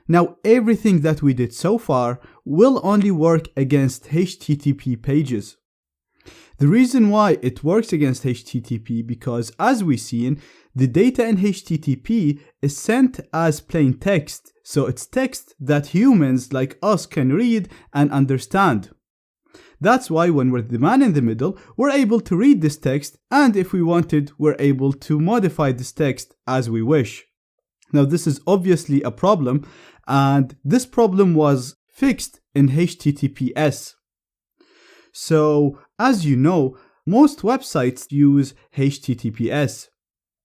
Now everything that we did so far will only work against HTTP pages. The reason why it works against HTTP because as we've seen, the data in HTTP is sent as plain text, so it's text that humans like us can read and understand. That's why when we're the man in the middle, we're able to read this text, and if we wanted, we're able to modify this text as we wish. Now this is obviously a problem, and this problem was fixed in HTTPS. So as you know, most websites use HTTPS.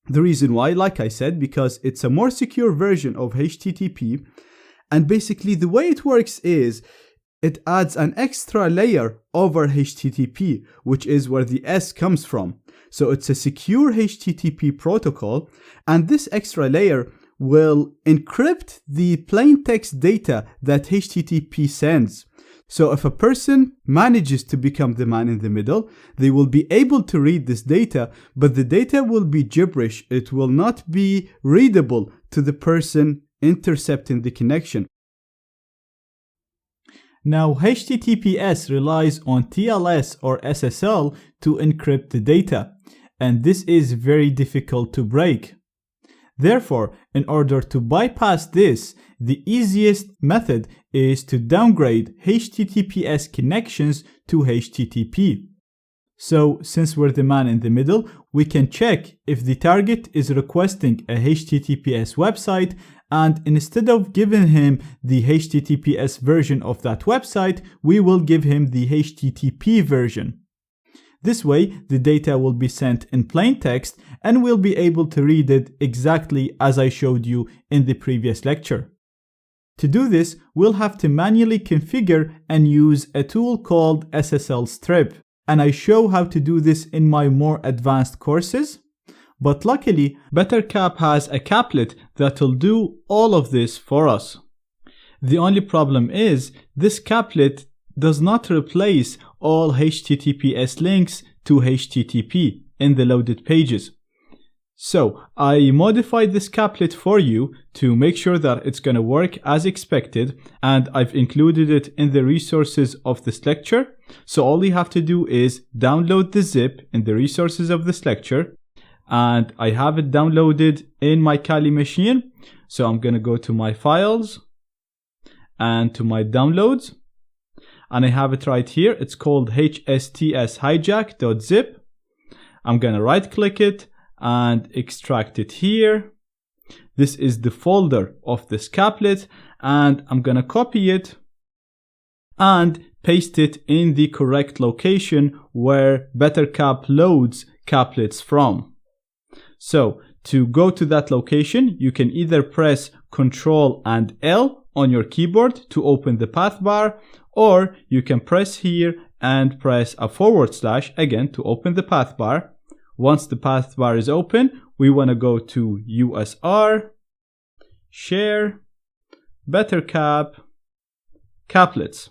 The reason why, like I said, because it's a more secure version of HTTP, and basically the way it works is it adds an extra layer over HTTP, which is where the S comes from. So it's a secure HTTP protocol, and this extra layer will encrypt the plain text data that HTTP sends. So if a person manages to become the man in the middle, they will be able to read this data, but the data will be gibberish. It will not be readable to the person intercepting the connection. Now, HTTPS relies on TLS or SSL to encrypt the data, and this is very difficult to break. Therefore, in order to bypass this, the easiest method is to downgrade HTTPS connections to HTTP. So, since we're the man in the middle, we can check if the target is requesting a HTTPS website, and instead of giving him the HTTPS version of that website, we will give him the HTTP version. This way, the data will be sent in plain text and we'll be able to read it exactly as I showed you in the previous lecture. To do this, we'll have to manually configure and use a tool called SSL Strip, and I show how to do this in my more advanced courses. But luckily, BetterCap has a caplet that'll do all of this for us. The only problem is, this caplet does not replace all HTTPS links to HTTP in the loaded pages. So I modified this caplet for you to make sure that it's going to work as expected, and I've included it in the resources of this lecture. So all you have to do is download the zip in the resources of this lecture, and I have it downloaded in my Kali machine. So I'm going to go to my files and to my downloads, and I have it right here. It's called hstshijack.zip. I'm going to right click it and extract it here. This is the folder of this caplet, and I'm going to copy it and paste it in the correct location where BetterCap loads caplets from. So to go to that location, you can either press Ctrl and L on your keyboard to open the path bar, or you can press here and press a / again to open the path bar. Once the path bar is open, we want to go to USR, Share, BetterCap, Caplets.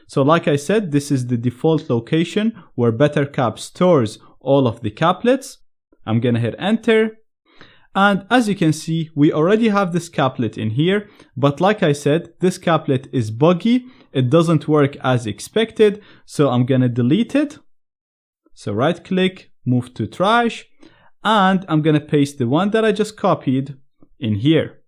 So like I said, this is the default location where BetterCap stores all of the caplets. I'm going to hit enter. And as you can see, we already have this caplet in here. But like I said, this caplet is buggy. It doesn't work as expected. So I'm going to delete it. So right click, move to trash. And I'm going to paste the one that I just copied in here.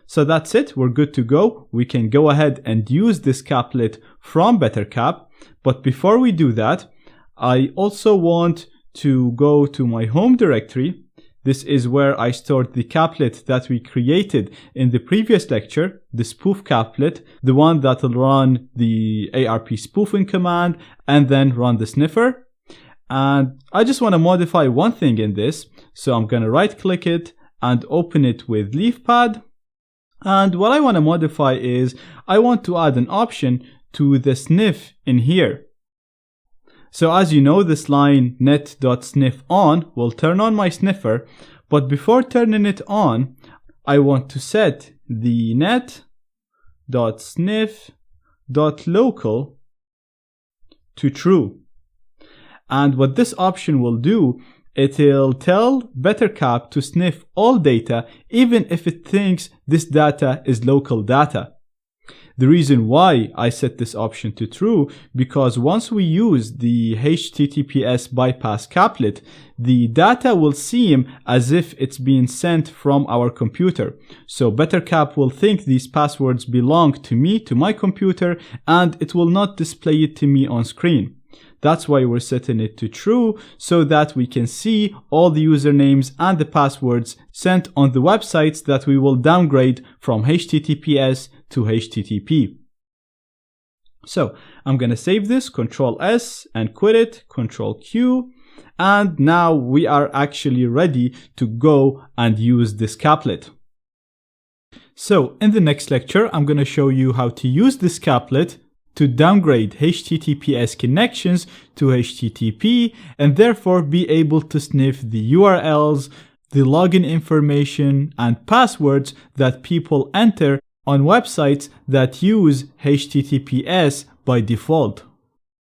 So that's it. We're good to go. We can go ahead and use this caplet from BetterCap. But before we do that, I also want to go to my home directory. This is where I stored the caplet that we created in the previous lecture, the spoof caplet, the one that will run the ARP spoofing command and then run the sniffer. And I just want to modify one thing in this. So I'm going to right click it and open it with LeafPad. And what I want to modify is I want to add an option to the sniff in here. So as you know, this line net.sniff on will turn on my sniffer, but before turning it on, I want to set the net.sniff.local to true. And what this option will do it'll tell Bettercap to sniff all data even if it thinks this data is local data. The reason why I set this option to true, because once we use the HTTPS bypass caplet, the data will seem as if it's being sent from our computer. So Bettercap will think these passwords belong to me, to my computer, and it will not display it to me on screen. That's why we're setting it to true, so that we can see all the usernames and the passwords sent on the websites that we will downgrade from HTTPS to HTTP. So I'm going to save this, Control S, and quit it, Control Q, and now we are actually ready to go and use this caplet. So in the next lecture, I'm going to show you how to use this caplet to downgrade HTTPS connections to HTTP and therefore be able to sniff the URLs, the login information, and passwords that people enter on websites that use HTTPS by default.